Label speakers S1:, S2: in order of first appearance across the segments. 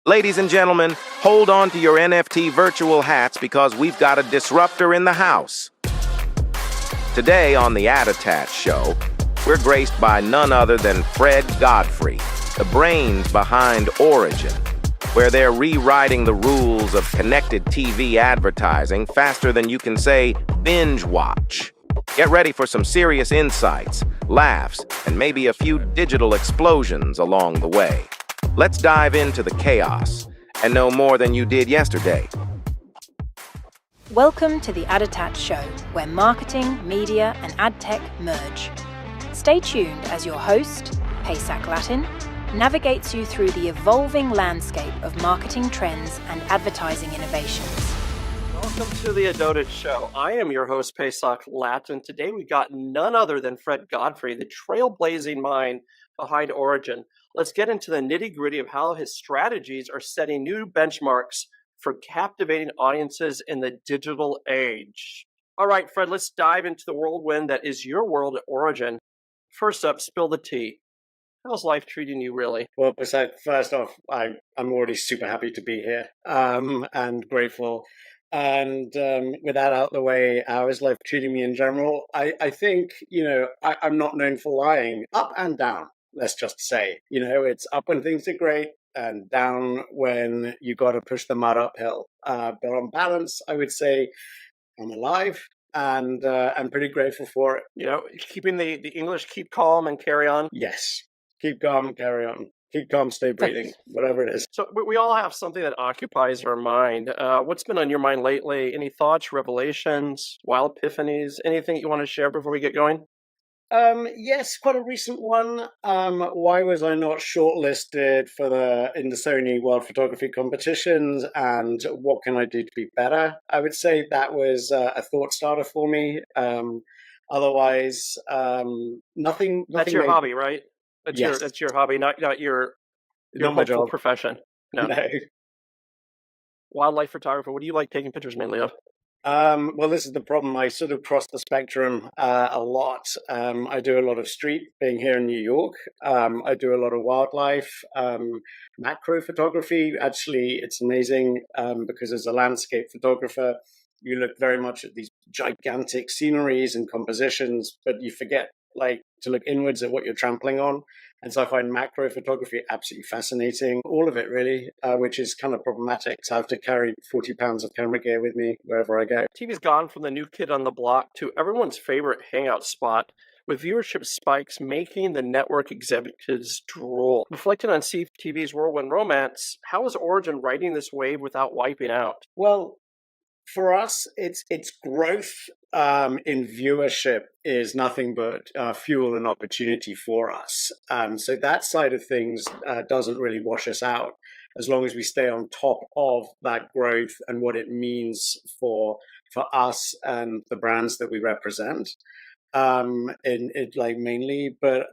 S1: Ladies and gentlemen, hold on to your NFT virtual hats because we've got a disruptor in the house. Today on the Ad Attach Show, we're graced by none other than Fred Godfrey, the brains behind Origin, where they're rewriting the rules of connected TV advertising faster than you can say binge watch. Get ready for some serious insights, laughs, and maybe a few digital explosions along the way. Let's dive into the chaos and know more than you did yesterday.
S2: Welcome to the Ad Attach Show, where marketing, media, and ad tech merge. Stay tuned as your host, Pesach Latin, navigates you through the evolving landscape of marketing trends and advertising innovations.
S3: Welcome to the Ad Attach Show. I am your host, Pesach Latin. Today we got none other than Fred Godfrey, the trailblazing mind behind Origin. Let's get into the nitty-gritty of how his strategies are setting new benchmarks for captivating audiences in the digital age. All right, Fred, let's dive into the whirlwind that is your world at Origin. First up, spill the tea. How's life treating you, really?
S4: Well, first off, I'm already super happy to be here and grateful. And with that out of the way, how is life treating me in general? I think, I'm not known for lying, up and down. Let's just say, it's up when things are great and down when you got to push the mud uphill. But on balance, I would say I'm alive and I'm pretty grateful for it.
S3: Keeping the English, keep calm and carry on.
S4: Yes. Keep calm, carry on. Keep calm, stay breathing, whatever it is.
S3: So we all have something that occupies our mind. What's been on your mind lately? Any thoughts, revelations, wild epiphanies, anything you want to share before we get going?
S4: Yes, quite a recent one. Why was I not shortlisted in the Sony World Photography competitions, and what can I do to be better? I would say that was a thought starter for me. Otherwise, nothing.
S3: That's your hobby, right? That's your hobby, not your
S4: my job.
S3: Profession. No. Wildlife photographer. What do you like taking pictures mainly of?
S4: Well, this is the problem. I sort of cross the spectrum a lot. I do a lot of street, being here in New York. I do a lot of wildlife, macro photography. Actually, it's amazing because as a landscape photographer, you look very much at these gigantic sceneries and compositions, but you forget to look inwards at what you're trampling on. And so I find macro photography absolutely fascinating. All of it, really, which is kind of problematic. So I have to carry 40 pounds of camera gear with me wherever I go.
S3: TV's gone from the new kid on the block to everyone's favorite hangout spot, with viewership spikes making the network executives drool. Reflecting on CTV's whirlwind romance, how is Origin riding this wave without wiping out?
S4: Well, for us, it's growth in viewership is nothing but fuel and opportunity for us. So that side of things doesn't really wash us out as long as we stay on top of that growth and what it means for us and the brands that we represent. Mainly, but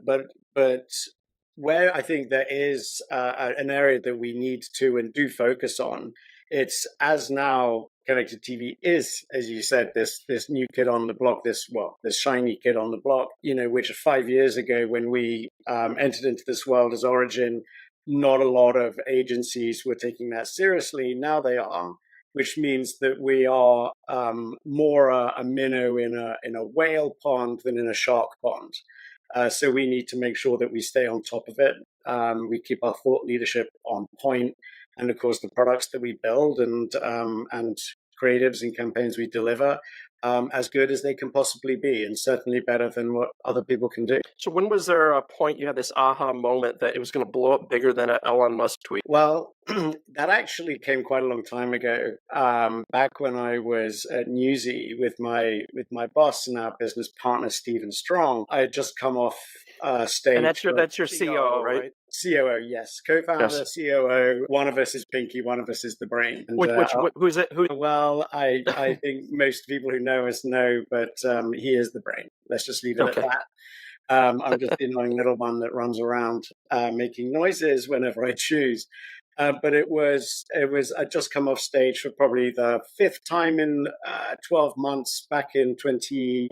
S4: where I think there is an area that we need to and do focus on, it's as now connected TV is, as you said, this new kid on the block, this shiny kid on the block, which 5 years ago when we entered into this world as Origin, not a lot of agencies were taking that seriously. Now they are, which means that we are more a minnow in a whale pond than in a shark pond. So we need to make sure that we stay on top of it. We keep our thought leadership on point. And of course, the products that we build and creatives and campaigns we deliver as good as they can possibly be, and certainly better than what other people can do.
S3: So when was there a point you had this aha moment that it was going to blow up bigger than an Elon Musk tweet?
S4: Well, that actually came quite a long time ago. Back when I was at Newsy with my boss and our business partner, Stephen Strong, I had just come off stage.
S3: And that's your COO, right?
S4: COO, yes. Co-founder, yes. COO. One of us is Pinky, one of us is the brain. And,
S3: who's it?
S4: Well, I think most people who know us know, but he is the brain. Let's just leave it at that. I'm just the annoying little one that runs around making noises whenever I choose. But it was I'd just come off stage for probably the fifth time in 12 months back in 20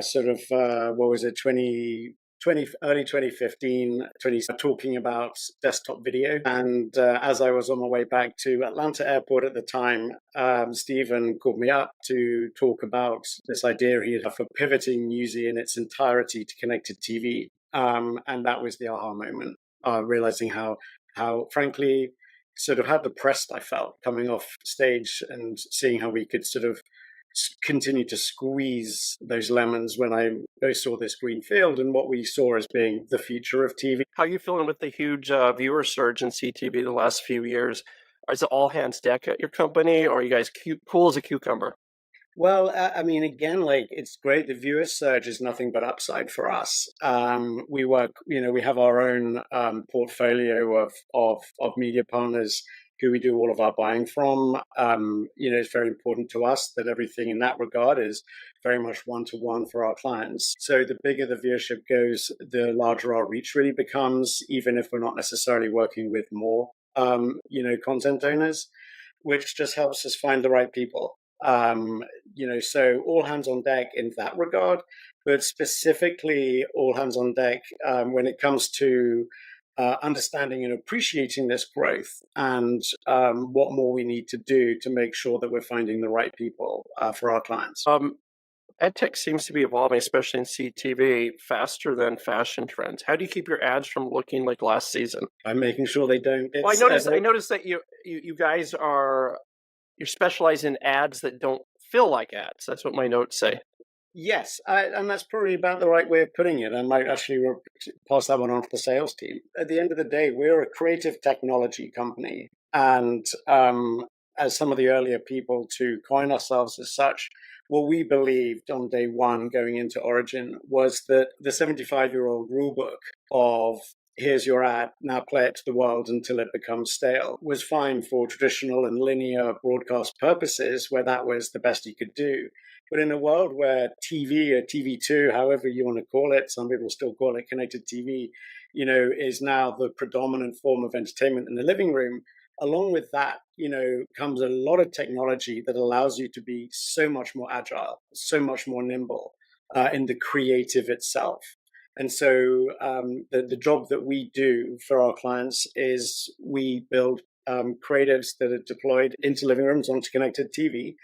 S4: early 2015, talking about desktop video. And as I was on my way back to Atlanta Airport at the time, Stephen called me up to talk about this idea he had for pivoting Newsy in its entirety to connected TV. And that was the aha moment, realizing how frankly, sort of how depressed I felt coming off stage and seeing how we could sort of continue to squeeze those lemons when I saw this green field and what we saw as being the future of TV.
S3: How are you feeling with the huge viewer surge in CTV the last few years? Is it all hands deck at your company, or are you guys cool as a cucumber?
S4: Well, I mean, again, like it's great. The viewer surge is nothing but upside for us. We work, we have our own portfolio of media partners who we do all of our buying from. It's very important to us that everything in that regard is very much one-to-one for our clients. So the bigger the viewership goes, the larger our reach really becomes, even if we're not necessarily working with more, content owners, which just helps us find the right people. So all hands on deck in that regard, but specifically all hands on deck when it comes to understanding and appreciating this growth and what more we need to do to make sure that we're finding the right people for our clients.
S3: EdTech seems to be evolving, especially in CTV, faster than fashion trends. How do you keep your ads from looking like last season?
S4: By making sure they don't.
S3: Well, I noticed that you guys you're specialized in ads that don't feel like ads. That's what my notes say.
S4: Yes, and that's probably about the right way of putting it. I might actually pass that one on to the sales team. At the end of the day, we're a creative technology company. And as some of the earlier people to coin ourselves as such, what we believed on day one going into Origin was that the 75-year-old rulebook of here's your ad, now play it to the world until it becomes stale, was fine for traditional and linear broadcast purposes where that was the best you could do. But in a world where TV or TV2, however you want to call it, some people still call it connected TV, is now the predominant form of entertainment in the living room. Along with that, comes a lot of technology that allows you to be so much more agile, so much more nimble in the creative itself. And so the job that we do for our clients is we build creatives that are deployed into living rooms onto connected TV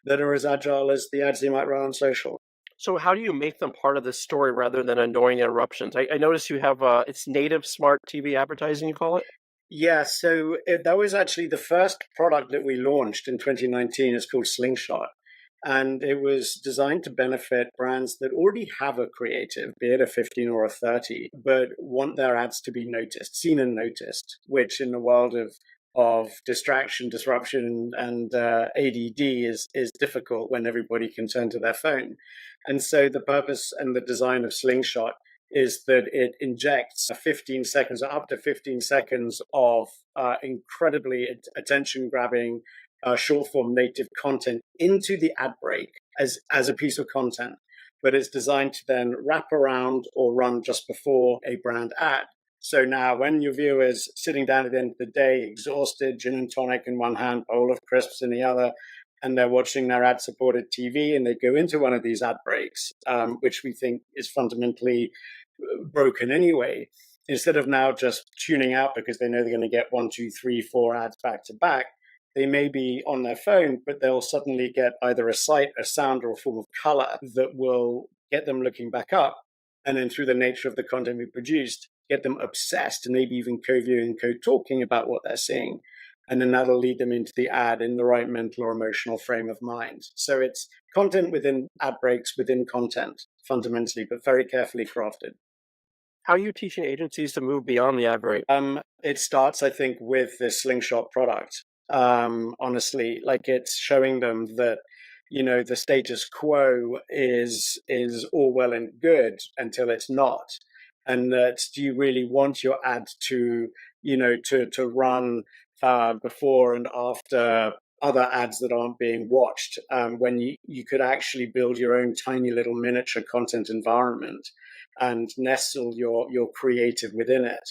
S4: that are as agile as the ads you might run on social.
S3: So how do you make them part of the story rather than annoying interruptions? I noticed you have it's native smart TV advertising, you call it?
S4: Yeah, so that was actually the first product that we launched in 2019. It's called Slingshot. And it was designed to benefit brands that already have a creative, be it a 15 or a 30, but want their ads to be noticed, seen and noticed, which in the world of distraction, disruption, and ADD is difficult when everybody can turn to their phone. And so the purpose and the design of Slingshot is that it injects 15 seconds or up to 15 seconds of incredibly attention-grabbing short-form native content into the ad break as a piece of content. But it's designed to then wrap around or run just before a brand ad. So now when your viewer's sitting down at the end of the day, exhausted, gin and tonic in one hand, bowl of crisps in the other, and they're watching their ad-supported TV and they go into one of these ad breaks, which we think is fundamentally broken anyway, instead of now just tuning out because they know they're going to get 1, 2, 3, 4 ads back to back, they may be on their phone, but they'll suddenly get either a sight, a sound, or a form of color that will get them looking back up. And then through the nature of the content we produced, get them obsessed and maybe even co-viewing, co-talking about what they're seeing. And then that'll lead them into the ad in the right mental or emotional frame of mind. So it's content within ad breaks, within content, fundamentally, but very carefully crafted.
S3: How are you teaching agencies to move beyond the ad break?
S4: It starts, I think, with this Slingshot product. Honestly, like it's showing them that, the status quo is all well and good until it's not. And that do you really want your ad to run before and after other ads that aren't being watched, when you could actually build your own tiny little miniature content environment and nestle your creative within it.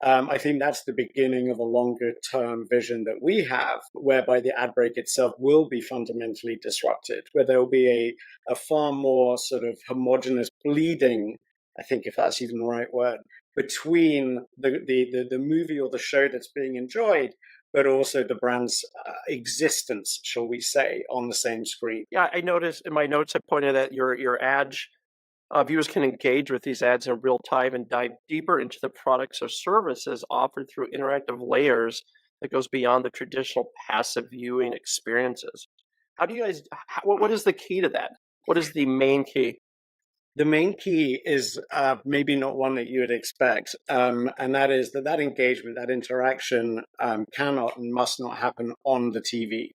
S4: I think that's the beginning of a longer term vision that we have, whereby the ad break itself will be fundamentally disrupted, where there will be a far more sort of homogenous bleeding I think if that's even the right word, between the movie or the show that's being enjoyed, but also the brand's existence, shall we say, on the same screen.
S3: Yeah, I noticed in my notes I pointed at your ads. Viewers can engage with these ads in real time and dive deeper into the products or services offered through interactive layers that goes beyond the traditional passive viewing experiences. How do you guys? What is the key to that? What is the main key?
S4: The main key is maybe not one that you would expect, and that is that engagement, that interaction cannot and must not happen on the TV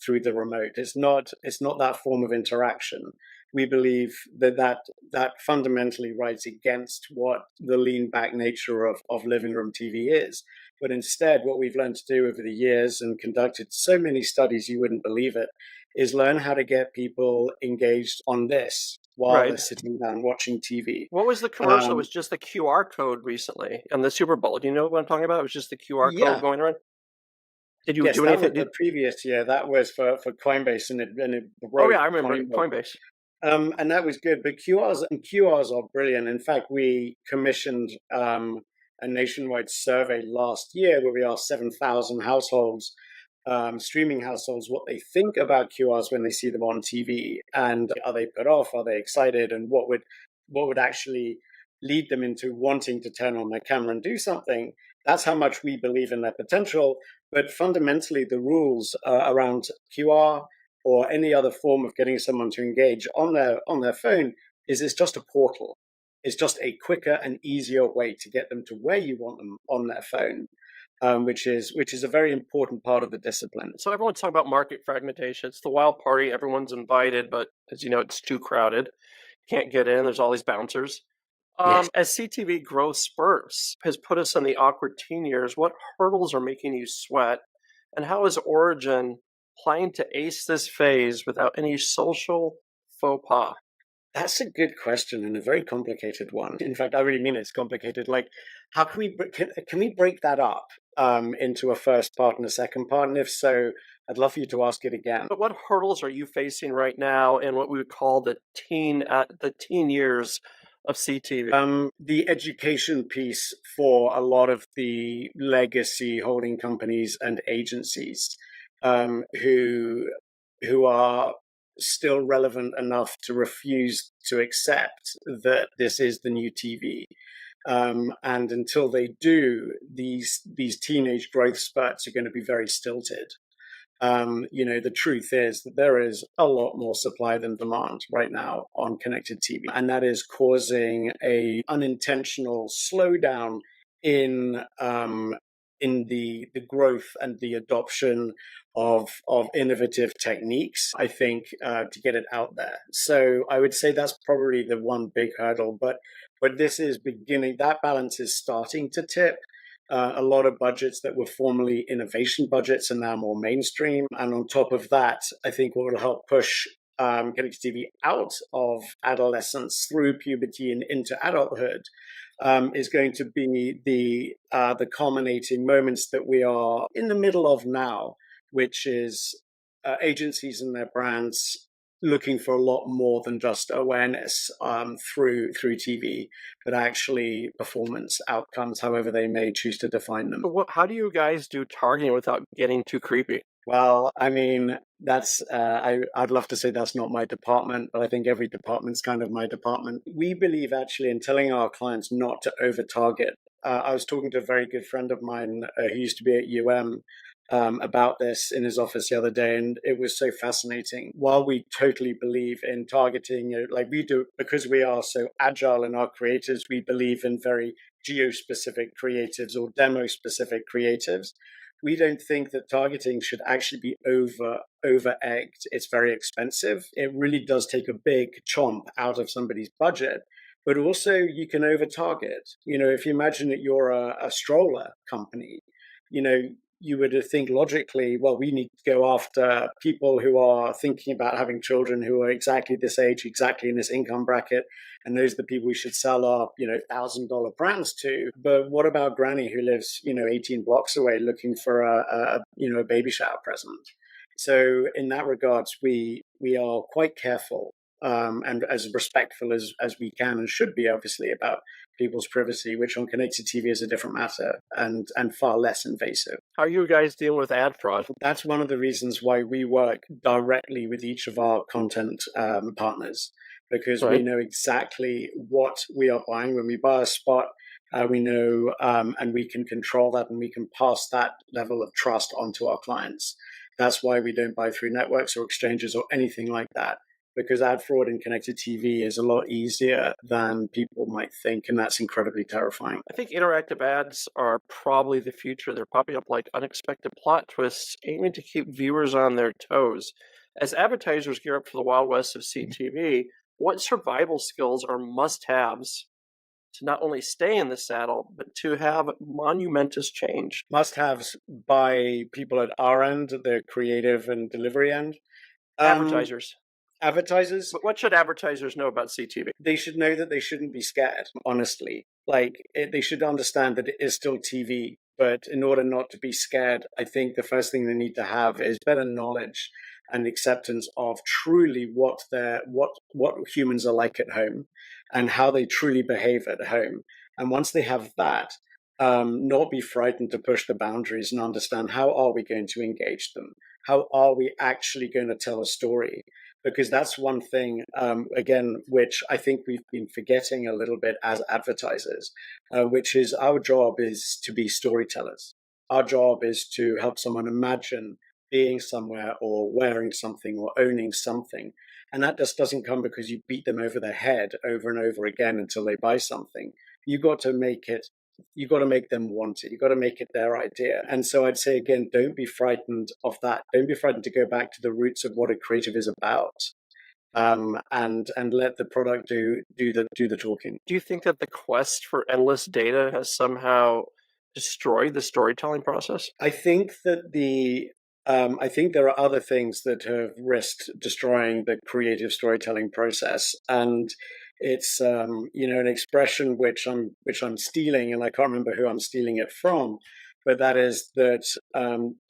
S4: through the remote. It's not that form of interaction. We believe that fundamentally rides against what the lean back nature of living room TV is. But instead, what we've learned to do over the years and conducted so many studies you wouldn't believe it, is learn how to get people engaged on this while they're
S3: Right.
S4: sitting down watching TV.
S3: What was the commercial? It
S4: Um,
S3: was just the QR code recently on the Super Bowl. Do you know what I'm talking about? It was just the QR code
S4: yeah,
S3: going around. Did you
S4: yes,
S3: do
S4: that was
S3: anything?
S4: the previous year. That was for Coinbase, and it
S3: Oh
S4: wrote
S3: yeah, I remember
S4: Coinbase.
S3: Coinbase.
S4: And that was good. But QRs are brilliant. In fact, we commissioned a nationwide survey last year where we asked 7,000 households, streaming households, what they think about QRs when they see them on TV, and are they put off? Are they excited? And what would actually lead them into wanting to turn on their camera and do something? That's how much we believe in their potential. But fundamentally, the rules around QR or any other form of getting someone to engage on their phone is it's just a portal. It's just a quicker and easier way to get them to where you want them on their phone, which is a very important part of the discipline.
S3: So everyone's talking about market fragmentation. It's the wild party. Everyone's invited, but as you know, it's too crowded. Can't get in. There's all these bouncers.
S4: Yes.
S3: As CTV growth spurts has put us in the awkward teen years, what hurdles are making you sweat? And how is Origin planning to ace this phase without any social faux pas?
S4: That's a good question and a very complicated one. In fact, I really mean it's complicated. Like, how can we break that up into a first part and a second part? And if so, I'd love for you to ask it again.
S3: But what hurdles are you facing right now in what we would call the teen years of CTV?
S4: The education piece for a lot of the legacy holding companies and agencies who are still relevant enough to refuse to accept that this is the new TV. And until they do, these teenage growth spurts are going to be very stilted. The truth is that there is a lot more supply than demand right now on connected TV, and that is causing a unintentional slowdown in the growth and the adoption of innovative techniques, I think, to get it out there. So I would say that's probably the one big hurdle, but this is beginning. That balance is starting to tip. A lot of budgets that were formerly innovation budgets are now more mainstream. And on top of that, I think what will help push connected TV out of adolescence through puberty and into adulthood is going to be the culminating moments that we are in the middle of now, which is agencies and their brands looking for a lot more than just awareness through TV, but actually performance outcomes, however they may choose to define them.
S3: But how do you guys do targeting without getting too creepy?
S4: Well, I mean, that's I'd love to say that's not my department, but I think every department's kind of my department. We believe actually in telling our clients not to over target. I was talking to a very good friend of mine who used to be at UM about this in his office the other day, and it was so fascinating. While we totally believe in targeting, like we do, because we are so agile in our creatives, we believe in very geo-specific creatives or demo-specific creatives. We don't think that targeting should actually be over-egged. It's very expensive. It really does take a big chomp out of somebody's budget. But also you can over-target. If you imagine that you're a stroller company, you would think logically, well, we need to go after people who are thinking about having children who are exactly this age, exactly in this income bracket. And those are the people we should sell our, $1,000 brands to. But what about Granny who lives, 18 blocks away looking for a baby shower present? So in that regards, we are quite careful and as respectful as we can and should be, obviously, about people's privacy, which on connected TV is a different matter and far less invasive.
S3: How are you guys dealing with ad fraud?
S4: That's one of the reasons why we work directly with each of our content partners, because we know exactly what we are buying. When we buy a spot, we know, and we can control that, and we can pass that level of trust onto our clients. That's why we don't buy through networks or exchanges or anything like that, because ad fraud in connected TV is a lot easier than people might think, and that's incredibly terrifying.
S3: I think interactive ads are probably the future. They're popping up like unexpected plot twists, aiming to keep viewers on their toes. As advertisers gear up for the Wild West of CTV, what survival skills are must-haves to not only stay in the saddle, but to have monumentous change?
S4: Must-haves by people at our end, the creative and delivery end.
S3: Advertisers.
S4: Advertisers?
S3: But what should advertisers know about CTV?
S4: They should know that they shouldn't be scared, honestly. They should understand that it is still TV. But in order not to be scared, I think the first thing they need to have is better knowledge and acceptance of truly what humans are like at home and how they truly behave at home. And once they have that, not be frightened to push the boundaries and understand how are we going to engage them? How are we actually going to tell a story? Because that's one thing, again, which I think we've been forgetting a little bit as advertisers, which is our job is to be storytellers. Our job is to help someone imagine being somewhere or wearing something or owning something. And that just doesn't come because you beat them over the head over and over again until they buy something. You got to make them want it. You got to make it their idea. And so I'd say, again, don't be frightened of that. Don't be frightened to go back to the roots of what a creative is about. And let the product do the talking.
S3: Do you think that the quest for endless data has somehow destroyed the storytelling process?
S4: I think that I think there are other things that have risked destroying the creative storytelling process, and it's an expression which I'm stealing, and I can't remember who I'm stealing it from, but that is that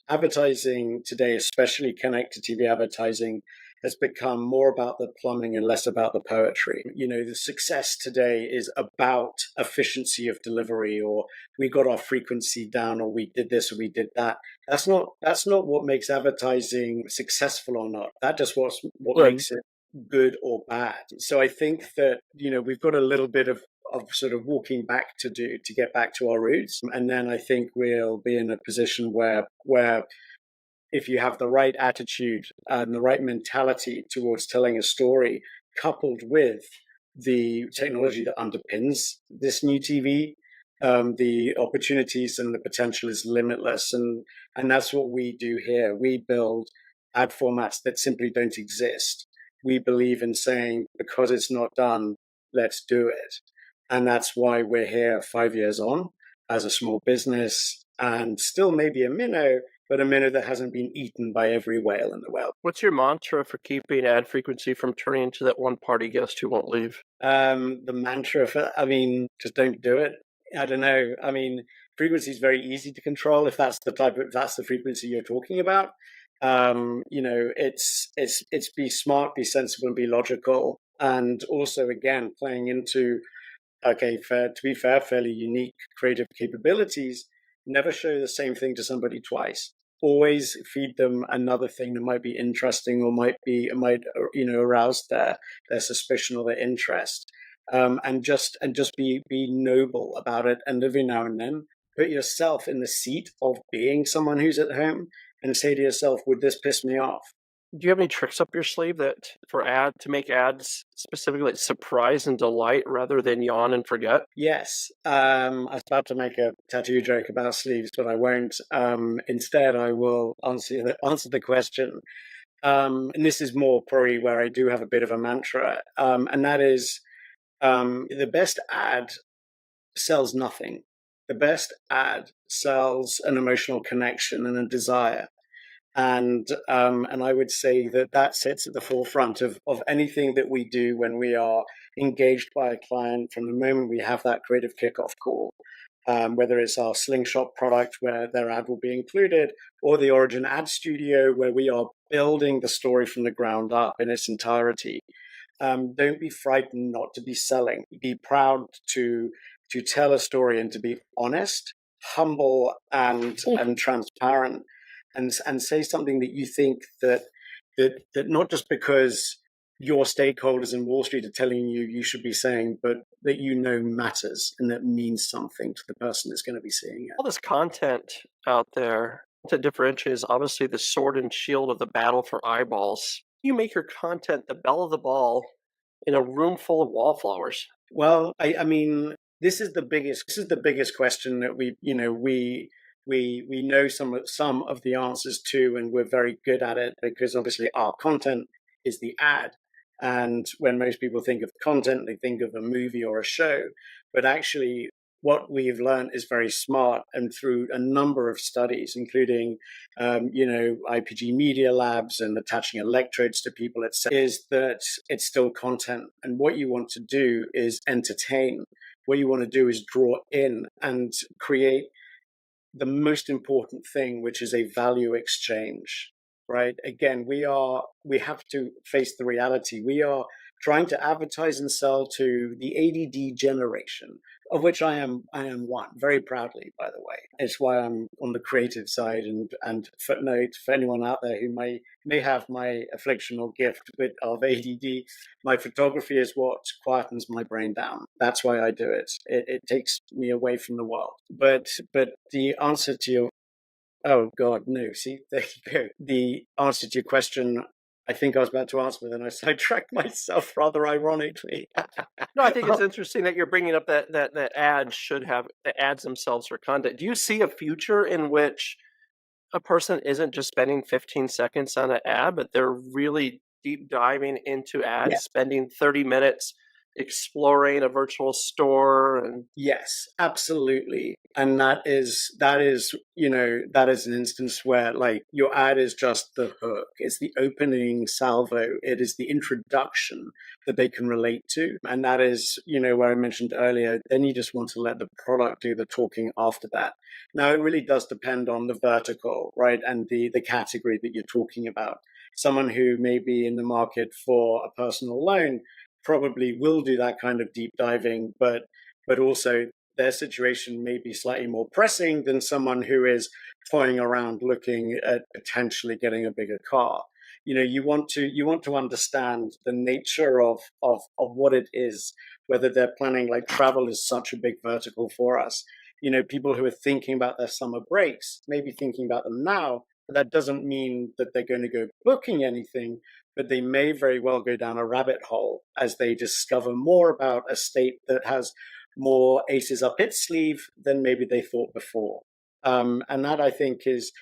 S4: advertising today, especially connected TV advertising, has become more about the plumbing and less about the poetry. The success today is about efficiency of delivery, or we got our frequency down, or we did this or we did that. That's not what makes advertising successful or not. That just what makes it good or bad. So I think that, we've got a little bit of sort of walking back to do to get back to our roots. And then I think we'll be in a position where if you have the right attitude and the right mentality towards telling a story, coupled with the technology that underpins this new TV, the opportunities and the potential is limitless. And that's what we do here. We build ad formats that simply don't exist. We believe in saying, because it's not done, let's do it. And that's why we're here 5 years on as a small business, and still maybe a minnow, but a minnow that hasn't been eaten by every whale in the world.
S3: What's your mantra for keeping ad frequency from turning into that one party guest who won't leave?
S4: The mantra just don't do it. I don't know. Frequency is very easy to control if that's the frequency you're talking about. It's be smart, be sensible, and be logical. And also, again, playing into, to be fair, fairly unique creative capabilities. Never show the same thing to somebody twice. Always feed them another thing that might be interesting or might arouse their suspicion or their interest. And just be noble about it. And every now and then, put yourself in the seat of being someone who's at home and say to yourself, would this piss me off?
S3: Do you have any tricks up your sleeve to make ads specifically surprise and delight rather than yawn and forget?
S4: Yes. I was about to make a tattoo joke about sleeves, but I won't. Instead, I will answer the question. And this is more probably where I do have a bit of a mantra. And that is, the best ad sells nothing. The best ad sells an emotional connection and a desire. And I would say that sits at the forefront of anything that we do when we are engaged by a client from the moment we have that creative kickoff call, whether it's our Slingshot product where their ad will be included, or the Origin Ad Studio where we are building the story from the ground up in its entirety. Don't be frightened not to be selling. Be proud to tell a story and to be honest, humble, and transparent, and say something that you think that not just because your stakeholders in Wall Street are telling you should be saying, but that matters and that means something to the person that's going to be seeing it.
S3: All this content out there to differentiate is obviously the sword and shield of the battle for eyeballs. You make your content the belle of the ball in a room full of wallflowers.
S4: Well, I mean, this is the biggest question that we know some of the answers to, and we're very good at it because obviously our content is the ad. And when most people think of content, they think of a movie or a show. But actually, what we've learned is very smart, and through a number of studies, including, IPG Media Labs and attaching electrodes to people, etc., is that it's still content. And what you want to do is entertain. What you want to do is draw in and create the most important thing, which is a value exchange. Right? Again, we have to face the reality. We are trying to advertise and sell to the ADD generation, of which I am one, very proudly, by the way. It's why I'm on the creative side. And footnote for anyone out there who may have my affliction or gift of ADD, my photography is what quietens my brain down. That's why I do it. It takes me away from the world. But the answer to your Oh, God, no. See, there you go. The answer to your question, I think I was about to answer, but then I sidetracked myself rather ironically.
S3: No, I think it's interesting that you're bringing up that ads should have the ads themselves for content. Do you see a future in which a person isn't just spending 15 seconds on an ad, but they're really deep diving into ads, spending 30 minutes exploring a virtual store? And
S4: yes, absolutely. And that is an instance where like your ad is just the hook. It's the opening salvo. It is the introduction that they can relate to. And that is, where I mentioned earlier, then you just want to let the product do the talking after that. Now, it really does depend on the vertical, right? And the category that you're talking about. Someone who may be in the market for a personal loan probably will do that kind of deep diving, but also their situation may be slightly more pressing than someone who is toying around looking at potentially getting a bigger car. You want to understand the nature of what it is, whether they're planning, like travel is such a big vertical for us. People who are thinking about their summer breaks, maybe thinking about them now, but that doesn't mean that they're going to go booking anything, but they may very well go down a rabbit hole as they discover more about a state that has more aces up its sleeve than maybe they thought before. And that, I think, is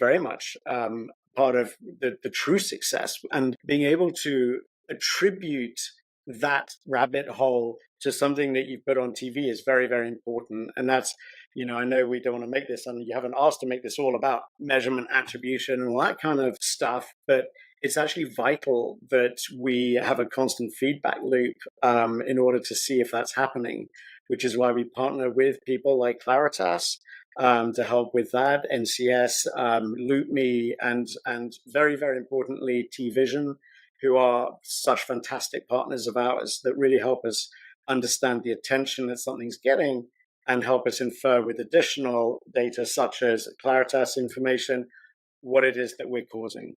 S4: very much part of the true success, and being able to attribute that rabbit hole to something that you put on TV is very, very important. And that's, I know we don't want to make this, and you haven't asked to make this all about measurement, attribution, and all that kind of stuff, but it's actually vital that we have a constant feedback loop in order to see if that's happening, which is why we partner with people like Claritas to help with that, NCS, LoopMe, and very, very importantly, T-Vision, who are such fantastic partners of ours that really help us understand the attention that something's getting and help us infer with additional data such as Claritas information what it is that we're causing.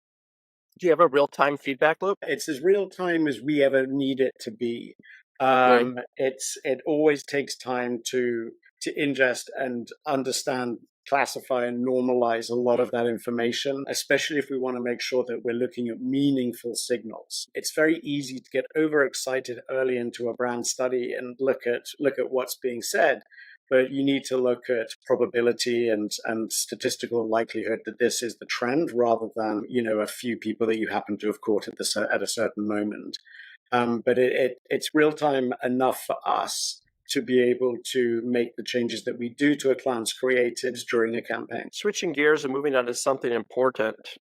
S3: Do you have a real-time feedback loop?
S4: It's as real-time as we ever need it to be. It always takes time to ingest and understand, classify, and normalize a lot of that information, especially if we want to make sure that we're looking at meaningful signals. It's very easy to get overexcited early into a brand study and look at what's being said, but you need to look at probability and statistical likelihood that this is the trend rather than, a few people that you happen to have caught at a certain moment. But it's real time enough for us to be able to make the changes that we do to a client's creatives during a campaign.
S3: Switching gears and moving on to something important,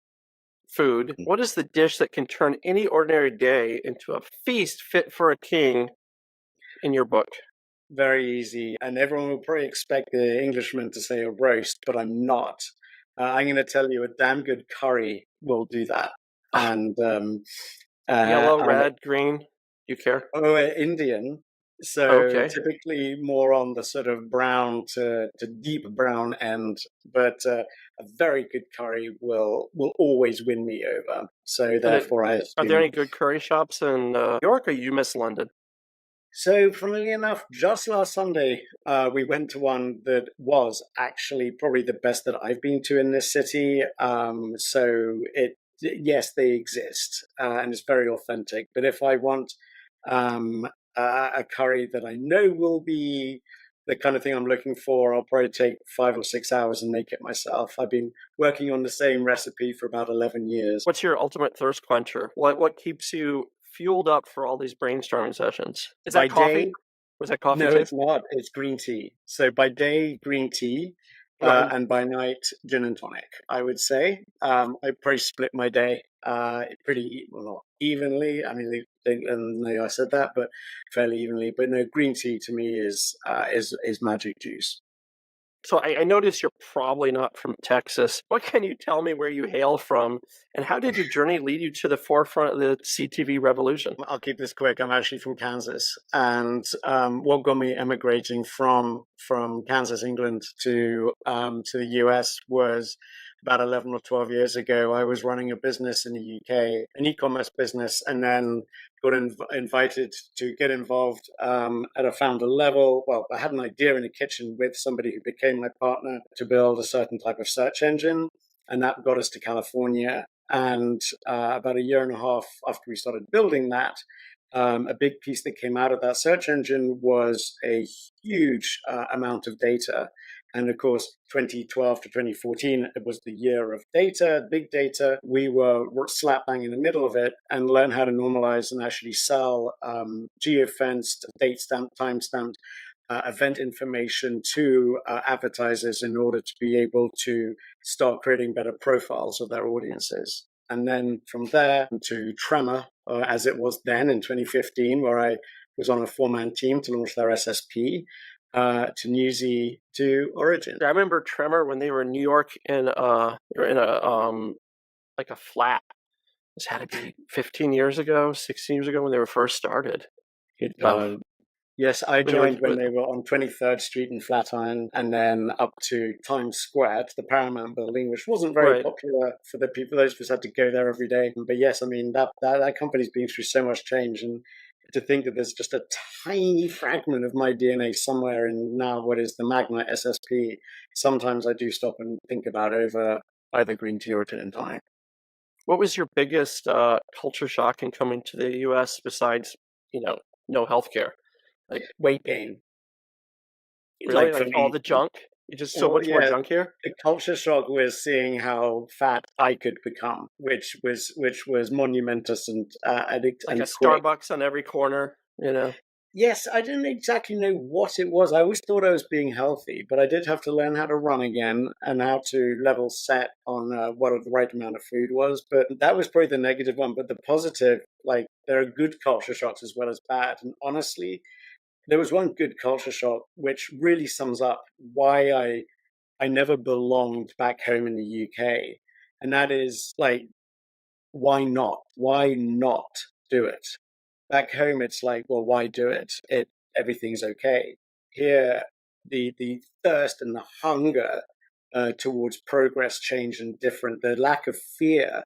S3: food. What is the dish that can turn any ordinary day into a feast fit for a king in your book?
S4: Very easy. And everyone will probably expect the Englishman to say a roast, but I'm not. I'm going to tell you a damn good curry will do that. And
S3: yellow, red, green. You care?
S4: Oh, Indian. So
S3: Okay.
S4: typically more on the sort of brown to deep brown end, but a very good curry will always win me over. So
S3: And
S4: therefore, I
S3: are there
S4: assume.
S3: any good curry shops in New York, or you miss London?
S4: So, funnily enough, just last Sunday, we went to one that was actually probably the best that I've been to in this city. Yes, they exist, and it's very authentic. But if I want a curry that I know will be the kind of thing I'm looking for, I'll probably take 5 or 6 hours and make it myself. I've been working on the same recipe for about 11 years.
S3: What's your ultimate thirst quencher? What keeps you fueled up for all these brainstorming sessions? Is
S4: By
S3: that coffee?
S4: day,
S3: Was that coffee
S4: no,
S3: too?
S4: it's not. It's green tea. So by day, green tea,
S3: Right.
S4: and by night, gin and tonic. I would say I probably split my day pretty well, not evenly. I mean, no, I said that, but fairly evenly. But no, green tea to me is magic juice.
S3: So I notice you're probably not from Texas. What can you tell me where you hail from, and how did your journey lead you to the forefront of the CTV revolution?
S4: I'll keep this quick. I'm actually from Kansas, and what got me emigrating from Kansas, England, to the US was about 11 or 12 years ago. I was running a business in the UK, an e-commerce business, and then got invited to get involved at a founder level. Well, I had an idea in the kitchen with somebody who became my partner to build a certain type of search engine, and that got us to California. And about a year and a half after we started building that, a big piece that came out of that search engine was a huge amount of data. And of course, 2012 to 2014, it was the year of data, big data. We were slap bang in the middle of it and learned how to normalize and actually sell geofenced, date stamped, time stamped event information to advertisers in order to be able to start creating better profiles of their audiences. And then from there to Tremor, as it was then in 2015, where I was on a 4-man team to launch their SSP, to Newsy, to Origin.
S3: I remember Tremor when they were in New York, and they were in a like a flat. This had to be 15 years ago, 16 years ago when they were first started.
S4: Yes, I joined when they were on 23rd Street in Flatiron, and then up to Times Square, to the Paramount Building, which wasn't very popular for the people. Those of us had to go there every day. But yes, I mean, that company's been through so much change. And to think that there's just a tiny fragment of my DNA somewhere in now what is the Magna SSP, sometimes I do stop and think about over either green tea or gin and tonic.
S3: What was your biggest culture shock in coming to the U.S. besides, no healthcare?
S4: Like weight gain.
S3: Really? Like all the junk? It's just so much more junk here?
S4: The culture shock was seeing how fat I could become, which was monumentous and
S3: like a Starbucks on every corner,
S4: Yes, I didn't exactly know what it was. I always thought I was being healthy, but I did have to learn how to run again and how to level set on what the right amount of food was. But that was probably the negative one. But the positive, like there are good culture shocks as well as bad. And honestly, there was one good culture shock which really sums up why I never belonged back home in the UK. And that is like, why not? Why not do it? Back home, it's like, well, why do it? Everything's okay. Here, the thirst and the hunger towards progress, change, and different, the lack of fear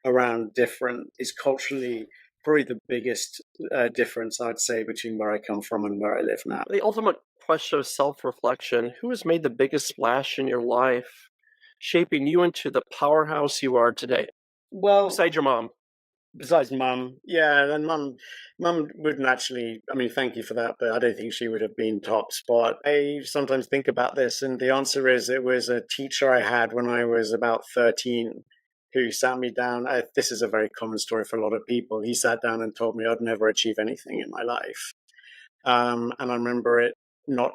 S4: around different is culturally probably the biggest difference, I'd say, between where I come from and where I live now.
S3: The ultimate question of self-reflection: who has made the biggest splash in your life, shaping you into the powerhouse you are today?
S4: Well,
S3: besides your mom.
S4: Besides mum, yeah, and mum wouldn't actually. I mean, thank you for that, but I don't think she would have been top spot. I sometimes think about this, and the answer is it was a teacher I had when I was about 13, who sat me down. This is a very common story for a lot of people. He sat down and told me I'd never achieve anything in my life, and I remember it not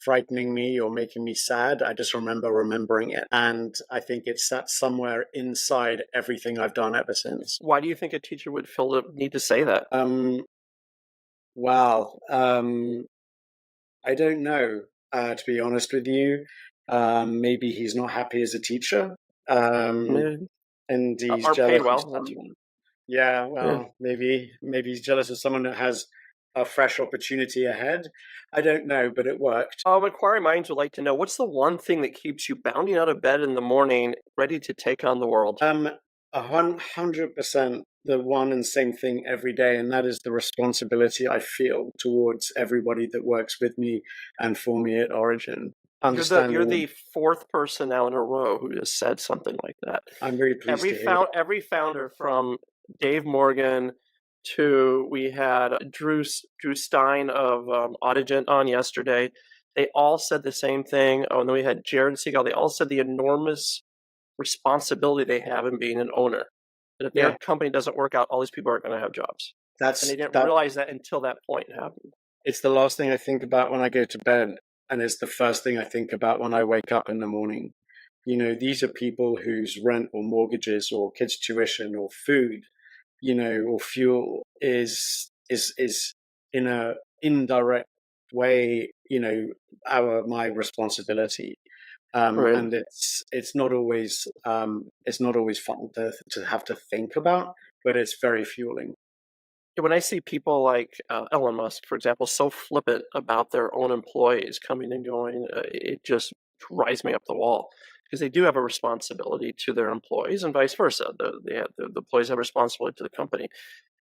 S4: frightening me or making me sad. I just remember remembering it. And I think it sat somewhere inside everything I've done ever since.
S3: Why do you think a teacher would feel the need to say that?
S4: I don't know, to be honest with you. Maybe he's not happy as a teacher. And he's
S3: or
S4: jealous.
S3: paid well.
S4: Yeah,
S3: Yeah.
S4: well, maybe he's jealous of someone that has a fresh opportunity ahead. I don't know, but it worked.
S3: Inquiring minds would like to know, what's the one thing that keeps you bounding out of bed in the morning, ready to take on the world?
S4: 100% the one and same thing every day, and that is the responsibility I feel towards everybody that works with me and for me at Origin.
S3: You're
S4: Understanding,
S3: the fourth person now in a row who has said something like that.
S4: I'm very pleased to hear.
S3: Every founder, from Dave Morgan to, we had Drew Stein of Audigent on yesterday. They all said the same thing. Oh, and then we had Jared Seagal. They all said the enormous responsibility they have in being an owner. That if their
S4: Yeah,
S3: company doesn't work out, all these people aren't going to have jobs. And
S4: that's
S3: they didn't
S4: that.
S3: realize that until that point happened.
S4: It's the last thing I think about when I go to bed, and it's the first thing I think about when I wake up in the morning. You know, these are people whose rent or mortgages or kids' tuition or food, you know, or fuel is in a indirect way, you know, my responsibility.
S3: Right.
S4: And it's not always fun to have to think about, but it's very fueling.
S3: When I see people like Elon Musk, for example, so flippant about their own employees coming and going, it just drives me up the wall, because they do have a responsibility to their employees, and vice versa. The employees have a responsibility to the company.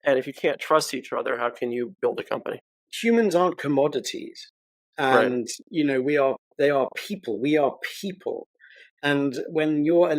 S3: And if you can't trust each other, how can you build a company?
S4: Humans aren't commodities,
S3: Right.
S4: and you know they are people. We are people, and when you're